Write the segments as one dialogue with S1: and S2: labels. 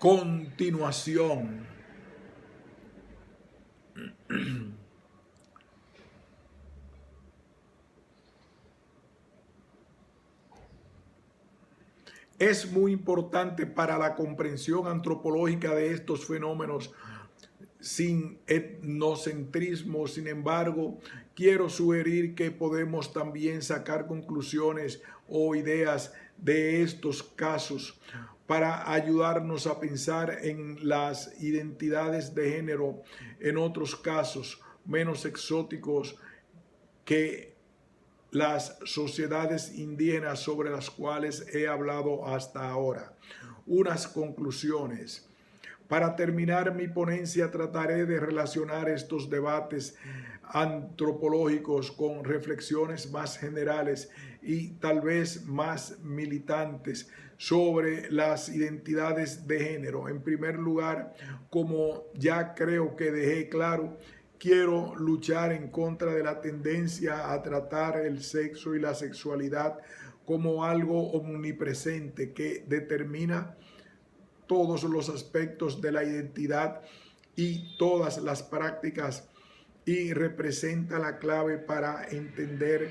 S1: continuación. Es muy importante para la comprensión antropológica de estos fenómenos sin etnocentrismo. Sin embargo, quiero sugerir que podemos también sacar conclusiones o ideas de estos casos para ayudarnos a pensar en las identidades de género en otros casos menos exóticos que las sociedades indígenas sobre las cuales he hablado hasta ahora. Unas conclusiones. Para terminar mi ponencia trataré de relacionar estos debates antropológicos con reflexiones más generales y tal vez más militantes sobre las identidades de género. En primer lugar, como ya creo que dejé claro, quiero luchar en contra de la tendencia a tratar el sexo y la sexualidad como algo omnipresente que determina todos los aspectos de la identidad y todas las prácticas y representa la clave para entender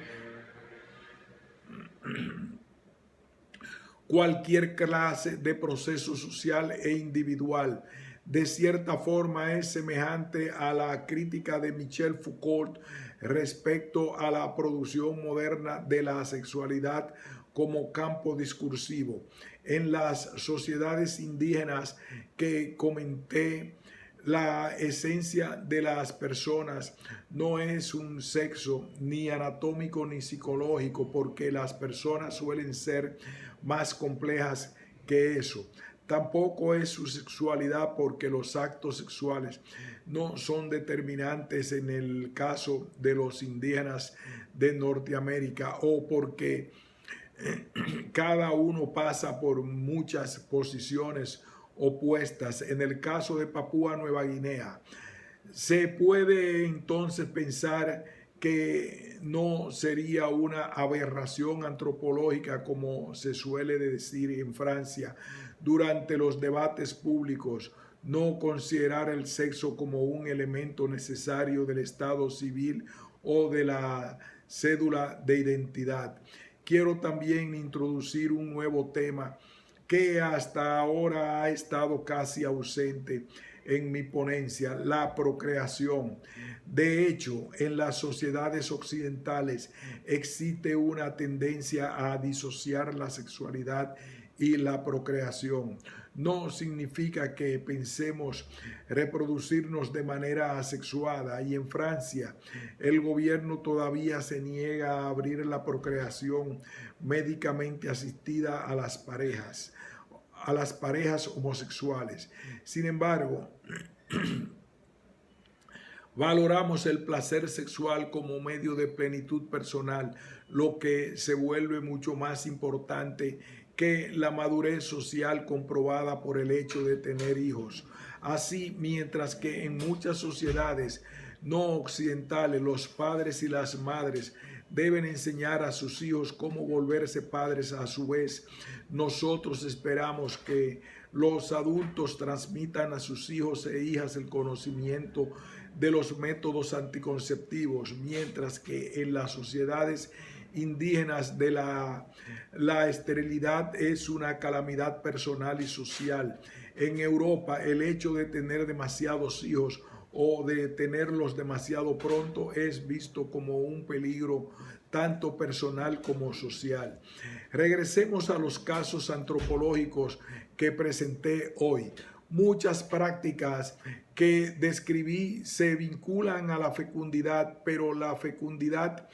S1: cualquier clase de proceso social e individual. De cierta forma es semejante a la crítica de Michel Foucault respecto a la producción moderna de la sexualidad como campo discursivo. En las sociedades indígenas que comenté, la esencia de las personas no es un sexo ni anatómico ni psicológico, porque las personas suelen ser más complejas que eso. Tampoco es su sexualidad, porque los actos sexuales no son determinantes en el caso de los indígenas de Norteamérica, o porque cada uno pasa por muchas posiciones opuestas. En el caso de Papúa Nueva Guinea, se puede entonces pensar que no sería una aberración antropológica, como se suele decir en Francia durante los debates públicos, no considerar el sexo como un elemento necesario del estado civil o de la cédula de identidad. Quiero también introducir un nuevo tema que hasta ahora ha estado casi ausente en mi ponencia: la procreación. De hecho, en las sociedades occidentales existe una tendencia a disociar la sexualidad y la procreación. No significa que pensemos reproducirnos de manera asexuada, y en Francia el gobierno todavía se niega a abrir la procreación médicamente asistida a las parejas homosexuales. Sin embargo, valoramos el placer sexual como medio de plenitud personal, lo que se vuelve mucho más importante que la madurez social comprobada por el hecho de tener hijos. Así, mientras que en muchas sociedades no occidentales los padres y las madres deben enseñar a sus hijos cómo volverse padres a su vez, nosotros esperamos que los adultos transmitan a sus hijos e hijas el conocimiento de los métodos anticonceptivos, mientras que en las sociedades indígenas de la esterilidad es una calamidad personal y social. En Europa, el hecho de tener demasiados hijos o de tenerlos demasiado pronto es visto como un peligro tanto personal como social. Regresemos a los casos antropológicos que presenté hoy. Muchas prácticas que describí se vinculan a la fecundidad, pero la fecundidad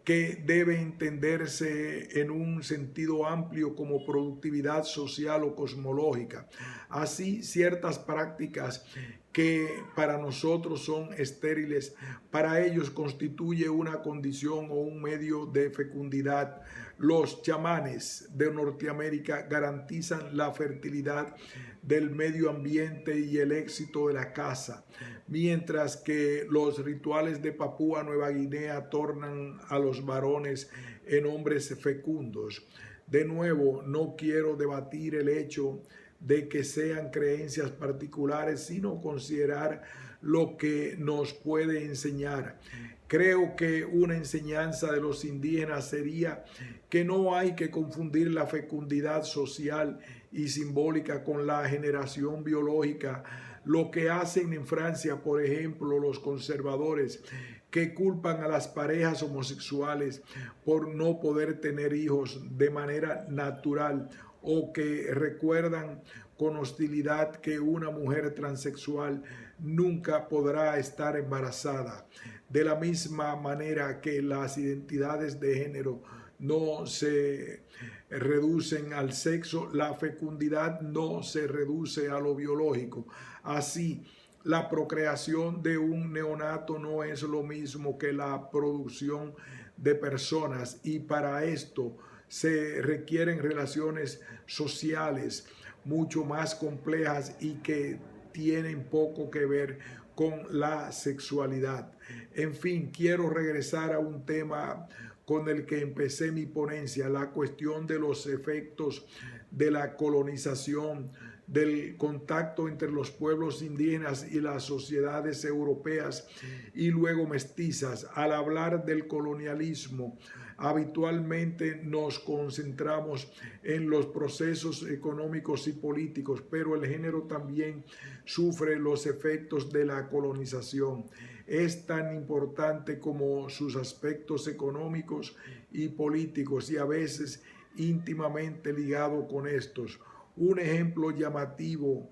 S1: que debe entenderse en un sentido amplio como productividad social o cosmológica. Así, ciertas prácticas que para nosotros son estériles, para ellos constituye una condición o un medio de fecundidad. Los chamanes de Norteamérica garantizan la fertilidad del medio ambiente y el éxito de la caza, mientras que los rituales de Papúa Nueva Guinea tornan a los varones en hombres fecundos. De nuevo, no quiero debatir el hecho de que sean creencias particulares, sino considerar lo que nos puede enseñar. Creo que una enseñanza de los indígenas sería que no hay que confundir la fecundidad social y simbólica con la generación biológica. Lo que hacen en Francia, por ejemplo, los conservadores, que culpan a las parejas homosexuales por no poder tener hijos de manera natural, o que recuerdan con hostilidad que una mujer transexual nunca podrá estar embarazada. De la misma manera que las identidades de género no se reducen al sexo, la fecundidad no se reduce a lo biológico. Así, la procreación de un neonato no es lo mismo que la producción de personas, y para esto se requieren relaciones sociales mucho más complejas y que tienen poco que ver con la sexualidad. En fin, quiero regresar a un tema con el que empecé mi ponencia, la cuestión de los efectos de la colonización, del contacto entre los pueblos indígenas y las sociedades europeas y luego mestizas. Al hablar del colonialismo, habitualmente nos concentramos en los procesos económicos y políticos, pero el género también sufre los efectos de la colonización. Es tan importante como sus aspectos económicos y políticos, y a veces íntimamente ligado con estos. Un ejemplo llamativo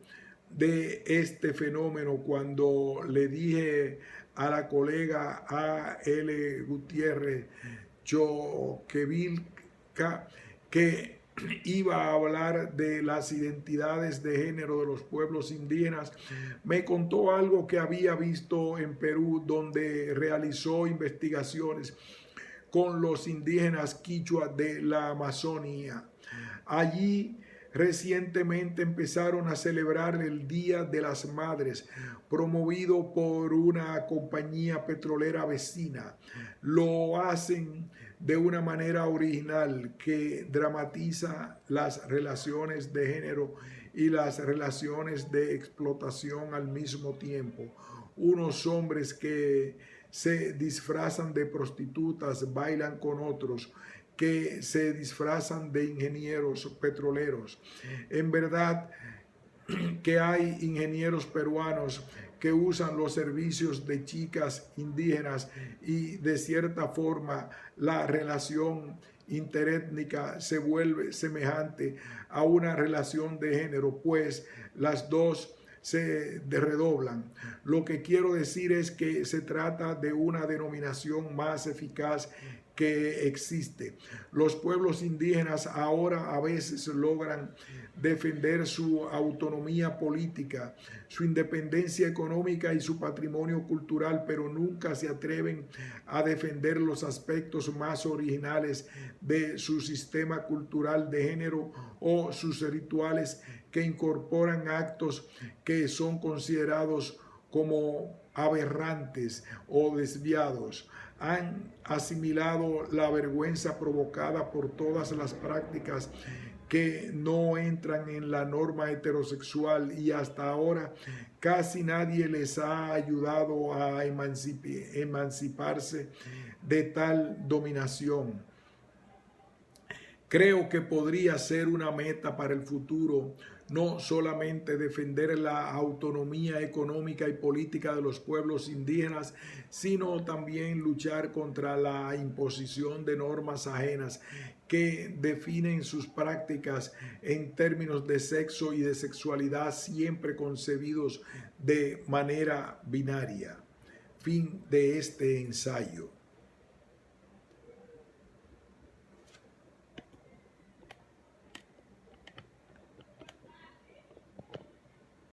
S1: de este fenómeno, cuando le dije a la colega A.L. Gutiérrez Choquevilca que iba a hablar de las identidades de género de los pueblos indígenas, me contó algo que había visto en Perú, donde realizó investigaciones con los indígenas quichua de la Amazonía. Allí recientemente empezaron a celebrar el Día de las Madres, promovido por una compañía petrolera vecina. Lo hacen de una manera original que dramatiza las relaciones de género y las relaciones de explotación al mismo tiempo. Unos hombres que se disfrazan de prostitutas bailan con otros que se disfrazan de ingenieros petroleros. En verdad que hay ingenieros peruanos que usan los servicios de chicas indígenas, y de cierta forma la relación interétnica se vuelve semejante a una relación de género, pues las dos se redoblan. Lo que quiero decir es que se trata de una denominación más eficaz que existe. Los pueblos indígenas ahora a veces logran defender su autonomía política, su independencia económica y su patrimonio cultural, pero nunca se atreven a defender los aspectos más originales de su sistema cultural de género o sus rituales que incorporan actos que son considerados como aberrantes o desviados. Han asimilado la vergüenza provocada por todas las prácticas que no entran en la norma heterosexual, y hasta ahora casi nadie les ha ayudado a emanciparse de tal dominación. Creo que podría ser una meta para el futuro no solamente defender la autonomía económica y política de los pueblos indígenas, sino también luchar contra la imposición de normas ajenas que definen sus prácticas en términos de sexo y de sexualidad, siempre concebidos de manera binaria. Fin de este ensayo.